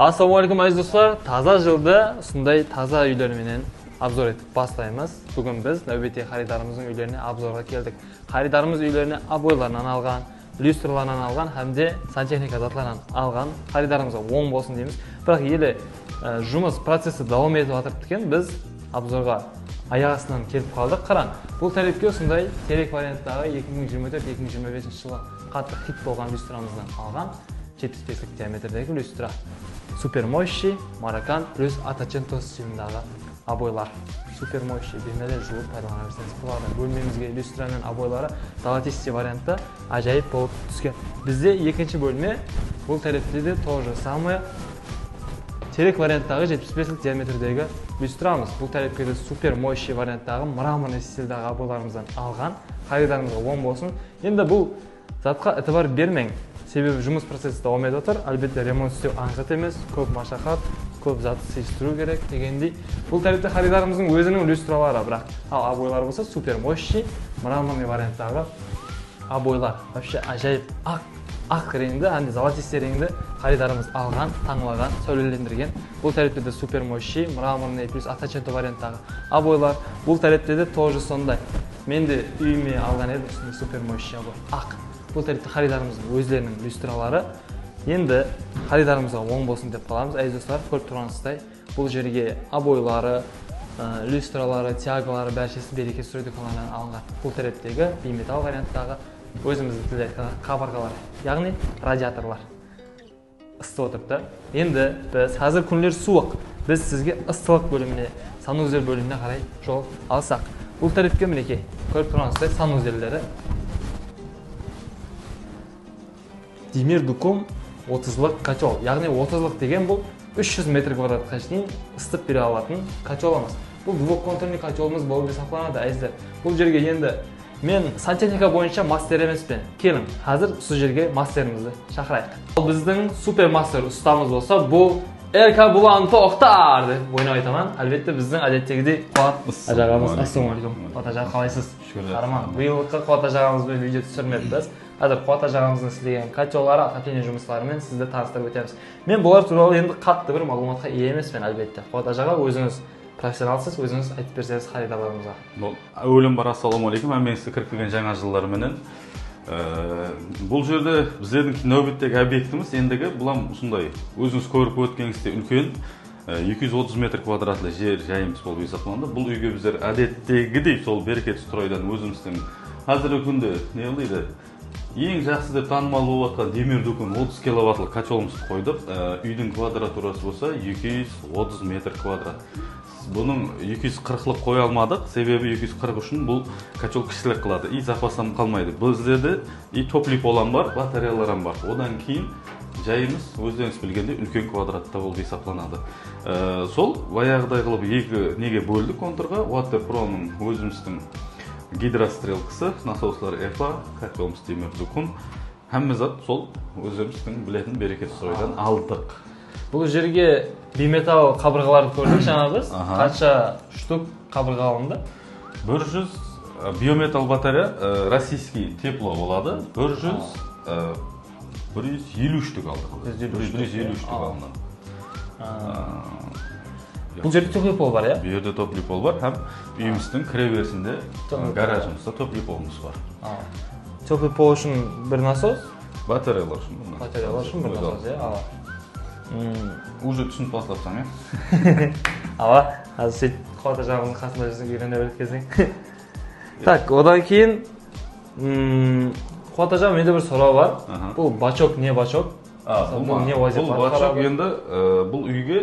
Assalamualaikum aziz dostlar. Таза жылда ушундай таза үйлөр менен обзор этип баштайбыз. Бүгүн биз нөбөттөгү харидарыбыздын үйлөрүнө обзорго келдик. Харидарыбыз үйлөрүнө обойларынан алган, люстрларынан алган hamda сантехника затларынан алган. Харидарыбызга оң болсун дейбиз. Бирок эле жумуш процесси давам этип атат экен. Биз обзорго аяк астынан келип калдык. Караң, бул тарепке ушундай терек варианттагы 2024-2025 жылы катты хит болгон люстрамыздан алган 75 диаметрдеги люстра. Супер мощный Маракан плюс Атаченто стилиндагы обойлар. Супер мощный бирмеде жууп пайдалана берсеңиз буларды. Бөлмөбүзгө люстранын обойлары золотистый вариантта ажайып болуп түскөн. Бизде экинчи бөлмө бул тарепте де то же самое терек варианттагы 75 диаметрдеги люстрамыз. Бул тарепке де супер мощный варианттагы мраморный стилдагы обойларыбыздан алган. Кайдарыңызга оң болсун. Эми бул затка этибар бермең. Себеби жумуш процесси давам этип атат. Албетте ремонт істөө аңгат эмес, көп машакат, көп зат сейиштирүү керек дегендей. Бул тарепте харидарыбыздын өзүнүн люстралары, бирок ал обойлар болсо супер мощный мраморный варианттагы обойлар. Вообще ажайып ак реңде, hamda золотистый реңде харидарыбыз алган, таңлаган, сөйлөлөндүргөн. Бул тарепте де супер мощный мраморный плюс Атаченто варианттагы обойлар. Бул тарепте де тоже сондай. Мен де үйүмө алган эдим супер мощный обой. Ак. Бул тарепте харидарыбыздын өзлеринин люстралары. Енді харидарыбызга оң болсун деп калабыз. Азиз достор, көрүп тургансыздай, бул жерге обойлары, люстралары, тягалары бәршесі береке строй дүканынан алынган. Бул тарептеги биметалл варианттагы өзүмүздүн тилде кабыргалар, яғни радиаторлар ысытып отурду. Енді биз азыр күндөр суук. Биз сизге ыстылык бөлүмүнө, санузел бөлүмүнө карай жол алсак. Бул тарепке мынекей көрүп тургансыздай санузелдери. Демир дукум 30-лык котел. Яғни 30-лык деген бул 300 метр квадратка чейин ысытып бере алатын котелубуз. Бул двухконтурный котелубуз болуп эсептелет, азиздер. Бул жерге енді мен сантехника боюнча мастер эмесмин. Келин, азыр ушул жерге мастерибизди чакырайык. Ал биздин супер мастер устамыз болсо, бул Эрка Булан Токтар деп ойноп айтаман. Албетте биздин адеттегидей Куат ажагабыз. Ассалаумалейкум. Куат ага калайсыз? Караман, быйылкы Куат ажагабыз менен видео түшүрмөбүз. Азыр Куат ажагыбыздын иштеген котелдары, отопление жумуштары менен сизди тааныштырып өтөбүз. Мен булар тууралуу енді катты бир маалыматка ээ эмесмин, албетте. Куат ажага өзүңүз профессионалсыз, өзүңүз айтып берсеңиз харидарларыбызга. Өлüm бар, ассалаумалейкум. Мен сизди кирип келген жаңа жылдар менен. Бул жерде биздердин нөбөттөгү объектибиз эндиги булам ушундай өзүңүз көрүп өткениңиздей үлкөн 230 метр квадратлы жер жайымыз болуп эсептелет. Бул үйгө биздер адеттегидей сол берекет стройдон өзүбүздүн азыркы күндө эмне кылды? Ең жақсы деп танымал болуп аткан демир дукун 30 киловаттлык котелубузду койдук. Үйдүн квадратурасы болсо 230 метр квадрат. Bunun 240'lık koy almadık. Sebebi 240 үшін бұл котел кішілік қылады. И запастан қалмайды. Біздерде и топлив olan бар, батареяларым бар. Одан кейін жайымыз өздеріңіз білгенде үлкен квадратта болып есептелінеді. Сол баяғыдай қылып екі неге бөлдік контурға. Water Pro'nun өзіміздің гидрострелкасы, насослар EFA, котеліміз демир дукун. Hamma zat сол өзіміздің білетін берекет стройдан алдық. Бұл жерге биметалл қабырғаларды көрдік жаңа біз. Қанша штук қабырға алынды? 100 биометалл батарея, российский тепло болады. 150 штук алдық. 150 штук алынды. Бұл жерде теплый пол бар, Бұл жерде теплый пол бар, һәм үйіміздің кіреберісінде гаражымызда теплый полымыз бар. Теплый пол үшін бір насос? Батареялар үшін. Батареялар үшін бір насос, Уже түсініп бастапсаң, е? Ала, азыр сөйтіп Куат ажағымыздың қасында жүрсең үйрене беріп келсең. Так, одан кейін Куат ажа, менде бір сұрау бар. Бұл бачок не бачок? Бұл бачок енді бұл үйге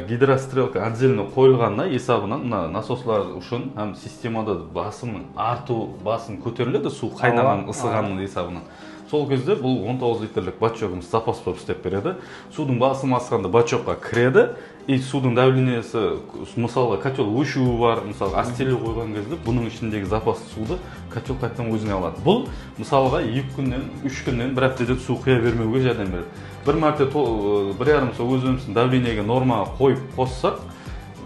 гидрострелка отдельно қойылғанда есабынан насослар үшін һәм системада басымның арту, басым көтеріледі, су қайнаған, ысығанның есабынан. Сол кезде бұл 19 литрлік бачогымыз запас болып істеп береді. Судың басым асқанда бачокқа кіреді, и судың давлениесі, мысалға котел өшуі бар, мысалы астеле қойған кезде бұның ішіндегі запас суды котел қайттан өзіне алады. Бұл мысалға 2 күннен, 3 күннен бір аптада су құя бермеуге жәрдем береді. Бір мәрте бір ярым су өзіміздің давлениеге нормаға қойып қоссақ,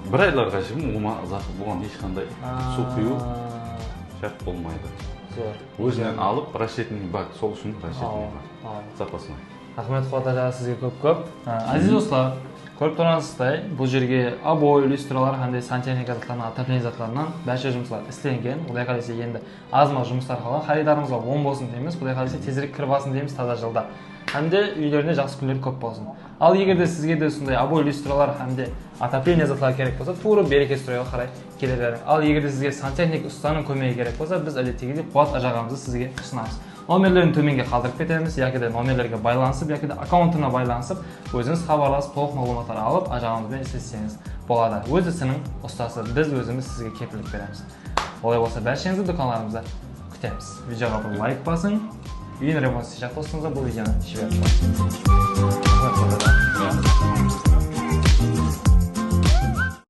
бір айларға шейін бұған ешқандай су құю шарт болмайды. Өзінен алып, расчетный бак, сол үшін расчетный бак запасына. Рахмет Қуат аға, сізге көп. Азиз достар, көріп тұрғаныңыздай, бұл жерге обой, люстралар, қандай сантехника заттарынан, отопление заттарынан бәші жұмыстар істелінген. Құдай қаласа енді аз-маз жұмыстар қалған. Xaridarымызға оң болсын дейміз, Құдай қаласа тезірек кіріп алсын дейміз таза жылда. Әмде үйлеріне жақсы күндер көп болсын. Ал егер де сізге де сондай обой, люстралар, әмде отопление заттары керек болса, тура береке стройға қарай келе беріңіз. Ал егер де сізге сантехник ұстаның көмегі керек болса, біз әдеттегідей Қуат ағамызды сізге ұсынамыз. Номерлерін төменге қалдырып кетеміз, яки де номерлерге байланысып, яки де аккаунтына байланысып, өзіңіз хабарласып, толық мағлұматтар алып, ағамызбен істесеңіз болады. Өз ісінің ұстасы, біз өзіміз сізге кепілдік береміз. Олай болса, бәршеңізді дүканларымызда күтеміз. Видеоға бір лайк басың, үйін ремонт істей жақ достыңызға бұл видеоны жіберіп қойыңыз.